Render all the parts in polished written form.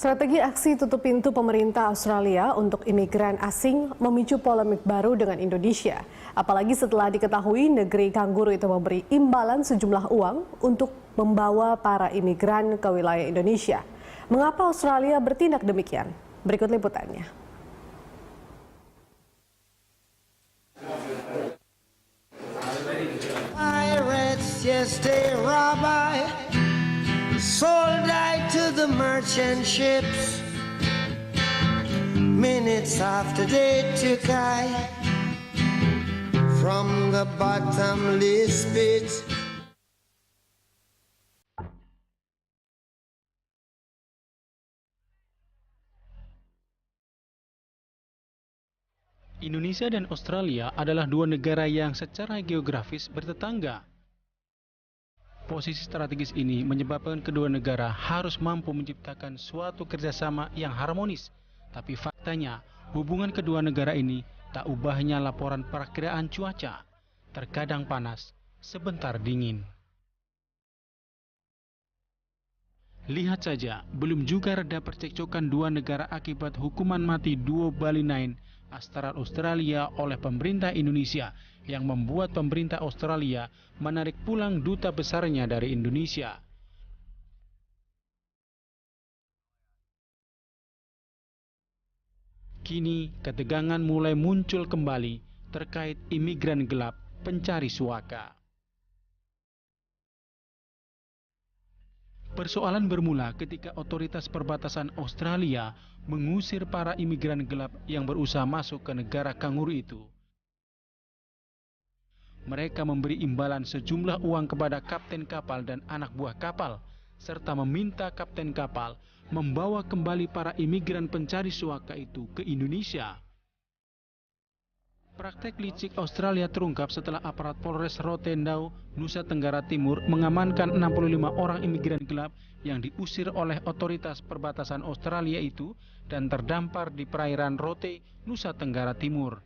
Strategi aksi tutup pintu pemerintah Australia untuk imigran asing memicu polemik baru dengan Indonesia. Apalagi setelah diketahui negeri kanguru itu memberi imbalan sejumlah uang untuk membawa para imigran ke wilayah Indonesia. Mengapa Australia bertindak demikian? Berikut liputannya. Pirates, yes, they rob I. Sold I to the merchant ships. Minutes after they took I from the bottomless pit. Indonesia dan Australia adalah dua negara yang secara geografis bertetangga. Posisi strategis ini menyebabkan kedua negara harus mampu menciptakan suatu kerjasama yang harmonis. Tapi faktanya, hubungan kedua negara ini tak ubahnya laporan perakiraan cuaca. Terkadang panas, sebentar dingin. Lihat saja, belum juga reda percekcokan dua negara akibat hukuman mati duo Bali 9 Astral Australia oleh pemerintah Indonesia yang membuat pemerintah Australia menarik pulang duta besarnya dari Indonesia. Kini ketegangan mulai muncul kembali terkait imigran gelap pencari suaka. Persoalan bermula ketika otoritas perbatasan Australia mengusir para imigran gelap yang berusaha masuk ke negara kanguru itu. Mereka memberi imbalan sejumlah uang kepada kapten kapal dan anak buah kapal, serta meminta kapten kapal membawa kembali para imigran pencari suaka itu ke Indonesia. Praktek licik Australia terungkap setelah aparat Polres Rotendao, Nusa Tenggara Timur mengamankan 65 orang imigran gelap yang diusir oleh otoritas perbatasan Australia itu dan terdampar di perairan Rote, Nusa Tenggara Timur.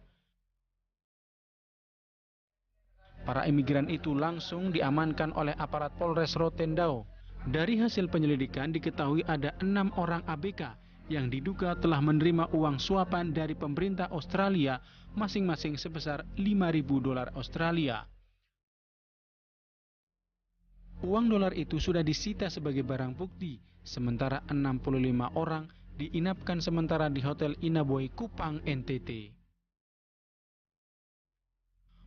Para imigran itu langsung diamankan oleh aparat Polres Rotendao. Dari hasil penyelidikan diketahui ada 6 orang ABK yang diduga telah menerima uang suapan dari pemerintah Australia masing-masing sebesar $5.000 Australia. Uang dolar itu sudah disita sebagai barang bukti, sementara 65 orang diinapkan sementara di Hotel Inaboy, Kupang, NTT.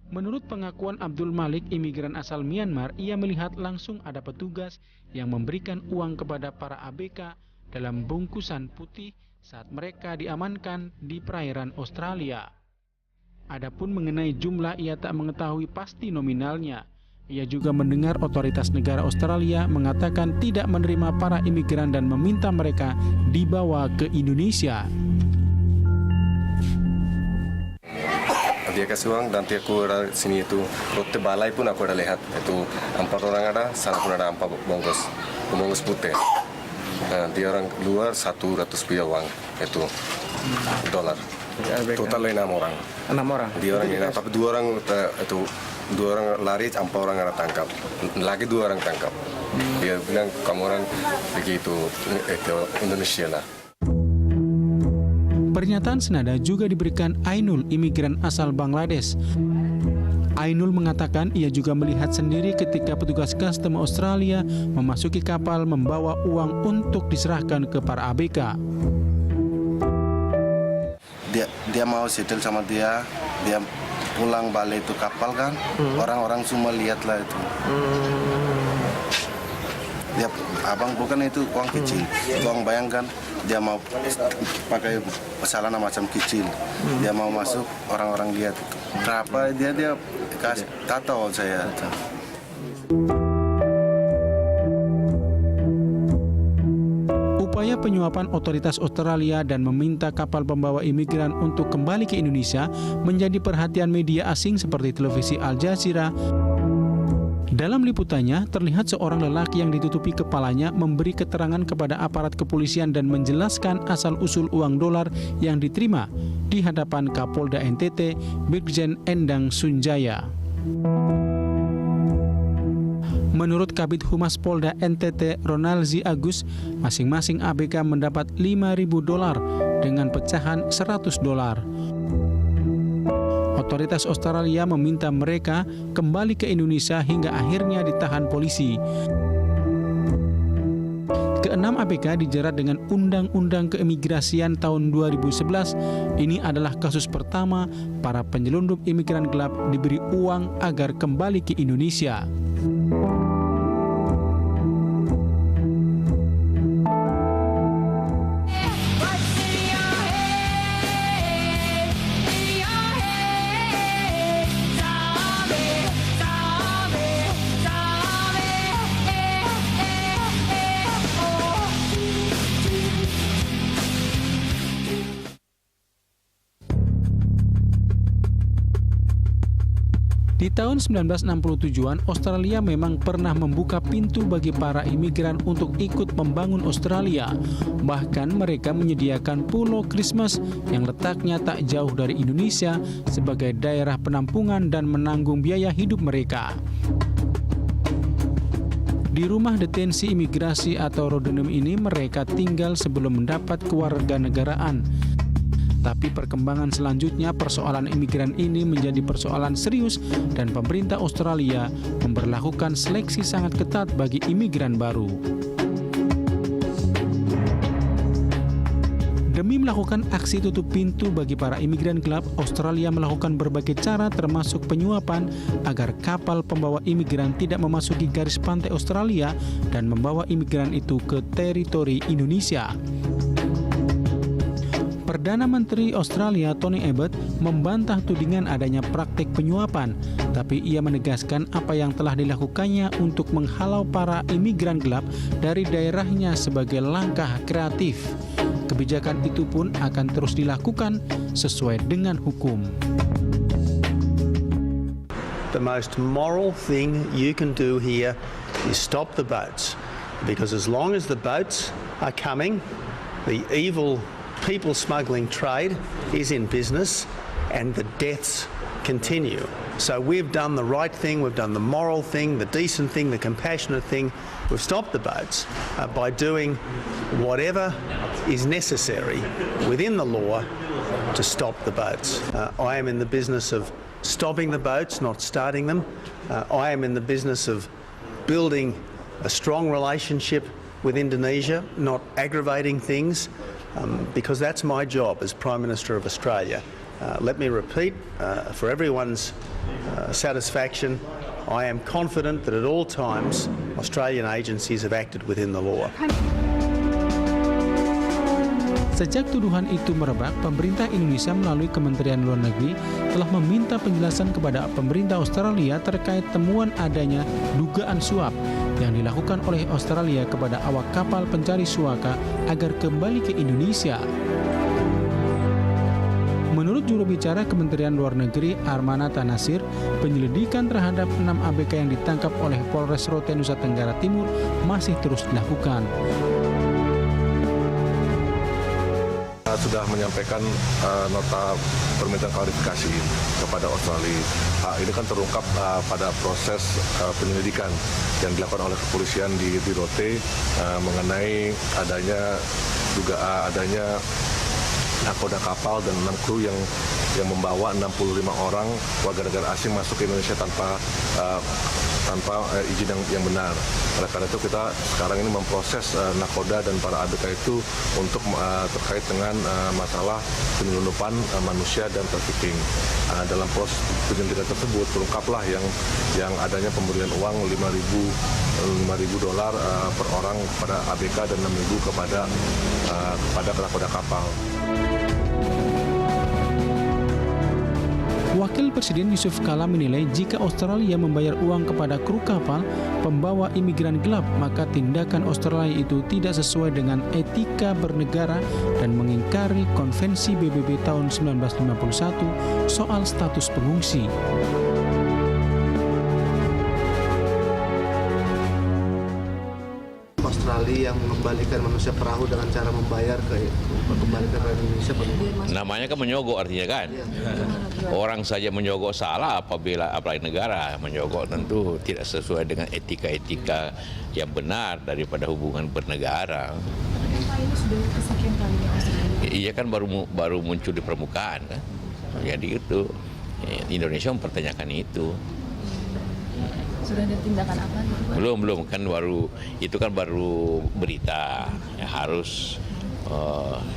Menurut pengakuan Abdul Malik, imigran asal Myanmar, ia melihat langsung ada petugas yang memberikan uang kepada para ABK dalam bungkusan putih saat mereka diamankan di perairan Australia. Adapun mengenai jumlah ia tak mengetahui pasti nominalnya. Ia juga mendengar otoritas negara Australia mengatakan tidak menerima para imigran dan meminta mereka dibawa ke Indonesia. Dia kasih uang dan dia keluar sini itu Rote Balai pun aku ada lihat itu 4 orang ada, sana pun ada 4 bungkus putih. Nah, dia orang luar 100 rupiah uang itu dolar. Total 6 orang. 6 orang. Dia orang ini, tapi 2 orang itu 2 orang lari, 4 orang ada tangkap. Lagi 2 orang tangkap. Dia bilang kamu orang begitu itu Indonesia lah. Pernyataan senada juga diberikan Ainul, imigran asal Bangladesh. Ainul mengatakan ia juga melihat sendiri ketika petugas custom Australia memasuki kapal membawa uang untuk diserahkan ke para ABK. Dia mau settle sama dia pulang balik itu kapal kan, orang-orang semua lihatlah itu. Dia abang bukan itu uang kecil, uang bayangkan dia mau pakai pesanan macam kecil, dia mau masuk orang-orang lihat itu. Berapa dia kasih, tak tahu saya. Upaya penyuapan otoritas Australia dan meminta kapal pembawa imigran untuk kembali ke Indonesia menjadi perhatian media asing seperti televisi Al Jazeera. Dalam liputannya, terlihat seorang lelaki yang ditutupi kepalanya memberi keterangan kepada aparat kepolisian dan menjelaskan asal-usul uang dolar yang diterima di hadapan Kapolda NTT, Brigjen Endang Sunjaya. Menurut Kabid Humas Polda NTT Ronalzi Agus, masing-masing ABK mendapat $5.000 dengan pecahan $100. Otoritas Australia meminta mereka kembali ke Indonesia hingga akhirnya ditahan polisi. Keenam ABK dijerat dengan Undang-Undang Keimigrasian tahun 2011. Ini adalah kasus pertama para penyelundup imigran gelap diberi uang agar kembali ke Indonesia. Di tahun 1967-an, Australia memang pernah membuka pintu bagi para imigran untuk ikut membangun Australia. Bahkan mereka menyediakan Pulau Christmas yang letaknya tak jauh dari Indonesia sebagai daerah penampungan dan menanggung biaya hidup mereka. Di rumah detensi imigrasi atau Rodenum ini mereka tinggal sebelum mendapat kewarganegaraan. Tapi perkembangan selanjutnya persoalan imigran ini menjadi persoalan serius dan pemerintah Australia memberlakukan seleksi sangat ketat bagi imigran baru. Demi melakukan aksi tutup pintu bagi para imigran gelap, Australia melakukan berbagai cara termasuk penyuapan agar kapal pembawa imigran tidak memasuki garis pantai Australia dan membawa imigran itu ke teritori Indonesia. Perdana Menteri Australia Tony Abbott membantah tudingan adanya praktik penyuapan, tapi ia menegaskan apa yang telah dilakukannya untuk menghalau para imigran gelap dari daerahnya sebagai langkah kreatif. Kebijakan itu pun akan terus dilakukan sesuai dengan hukum. The most moral thing you can do here is stop the boats, because as long as the boats are coming, the evil people smuggling trade is in business and the deaths continue. So we've done the right thing, we've done the moral thing, the decent thing, the compassionate thing. We've stopped the boats by doing whatever is necessary within the law to stop the boats. I am in the business of stopping the boats, not starting them. I am in the business of building a strong relationship with Indonesia, not aggravating things. Because that's my job as Prime Minister of Australia. Let me repeat, for everyone's satisfaction, I am confident that at all times Australian agencies have acted within the law. Sejak tuduhan itu merebak, pemerintah Indonesia melalui Kementerian Luar Negeri telah meminta penjelasan kepada pemerintah Australia terkait temuan adanya dugaan suap yang dilakukan oleh Australia kepada awak kapal pencari suaka agar kembali ke Indonesia. Menurut juru bicara Kementerian Luar Negeri Armanata Nasir, penyelidikan terhadap 6 ABK yang ditangkap oleh Polres Rote Nusa Tenggara Timur masih terus dilakukan. Sudah menyampaikan nota permintaan klarifikasi kepada Australia. Ini kan terungkap pada proses penyelidikan yang dilakukan oleh kepolisian di Rote mengenai adanya nakoda kapal dan 6 kru yang membawa 65 orang warga negara asing masuk ke Indonesia tanpa izin yang benar. Oleh karena itu kita sekarang ini memproses nakoda dan para ABK itu untuk terkait dengan masalah penyelundupan manusia dan trafficking. Dalam proses penyelidikan tersebut terungkaplah yang adanya pemberian uang $5.000 per orang kepada ABK dan 6.000 kepada nakoda kapal. Wakil Presiden Yusuf Kala menilai jika Australia membayar uang kepada kru kapal pembawa imigran gelap, maka tindakan Australia itu tidak sesuai dengan etika bernegara dan mengingkari Konvensi PBB tahun 1951 soal status pengungsi. Australia yang mengembalikan manusia perahu dengan cara membayar kembalikan ke Indonesia? Namanya kan menyogok artinya kan. Orang saja menyogok salah apabila apalagi negara menyogok tentu tidak sesuai dengan etika-etika yang benar daripada hubungan bernegara. Ini sudah kesekian kalinya Australia. Iya kan baru muncul di permukaan kan. Jadi itu Indonesia mempertanyakan itu. Sudah ada tindakan apa gitu? Belum kan baru berita. Ya, harus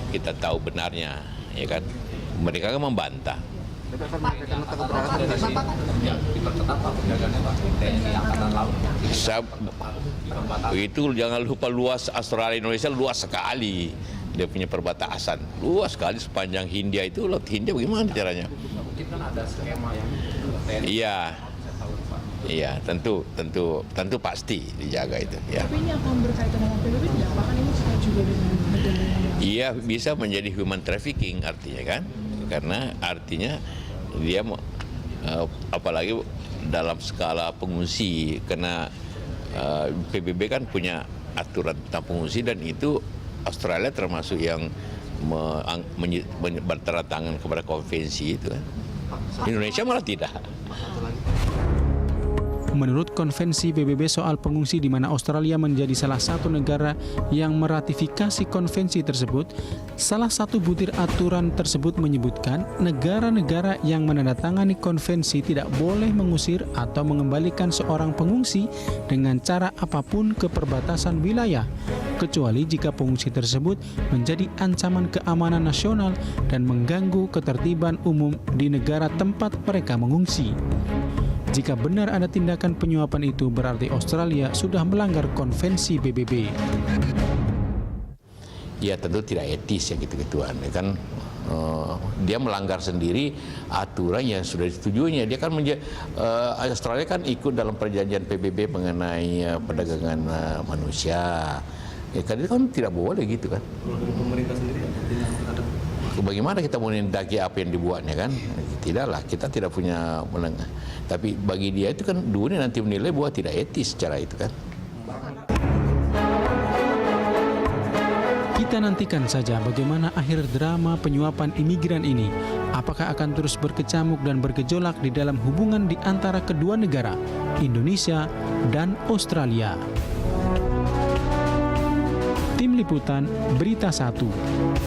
kita tahu benarnya, ya kan. Mereka kan membantah. Itu jangan lupa luas Australia Indonesia luas sekali. Dia punya perbatasan luas sekali sepanjang Hindia itu, Laut Hindia bagaimana caranya? Mungkin kan ada skema yang Iya, tentu pasti dijaga itu. Ya. Tapi ini akan berkaitan dengan PBB tidak? Bahkan ini juga dengan negara. Iya, bisa menjadi human trafficking artinya kan, karena artinya dia apalagi dalam skala pengungsi, karena PBB kan punya aturan tentang pengungsi dan itu Australia termasuk yang bertanda kepada konvensi itu kan. Indonesia malah tidak. Menurut konvensi PBB soal pengungsi di mana Australia menjadi salah satu negara yang meratifikasi konvensi tersebut, salah satu butir aturan tersebut menyebutkan negara-negara yang menandatangani konvensi tidak boleh mengusir atau mengembalikan seorang pengungsi dengan cara apapun ke perbatasan wilayah, kecuali jika pengungsi tersebut menjadi ancaman keamanan nasional dan mengganggu ketertiban umum di negara tempat mereka mengungsi. Jika benar ada tindakan penyuapan itu, berarti Australia sudah melanggar konvensi PBB. Ya tentu tidak etis ya gitu-gituan. Kan dia melanggar sendiri aturan yang sudah disetujuinya. Dia kan Australia kan ikut dalam perjanjian PBB mengenai perdagangan manusia. Ya kan itu kan tidak boleh gitu kan. Pemerintah sendiri Bagaimana kita menindaki apa yang dibuatnya kan? Tidaklah, kita tidak punya menengah. Tapi bagi dia itu kan dunia nanti menilai bahwa tidak etis secara itu kan. Kita nantikan saja bagaimana akhir drama penyuapan imigran ini. Apakah akan terus berkecamuk dan bergejolak di dalam hubungan di antara kedua negara, Indonesia dan Australia. Tim Liputan Berita 1.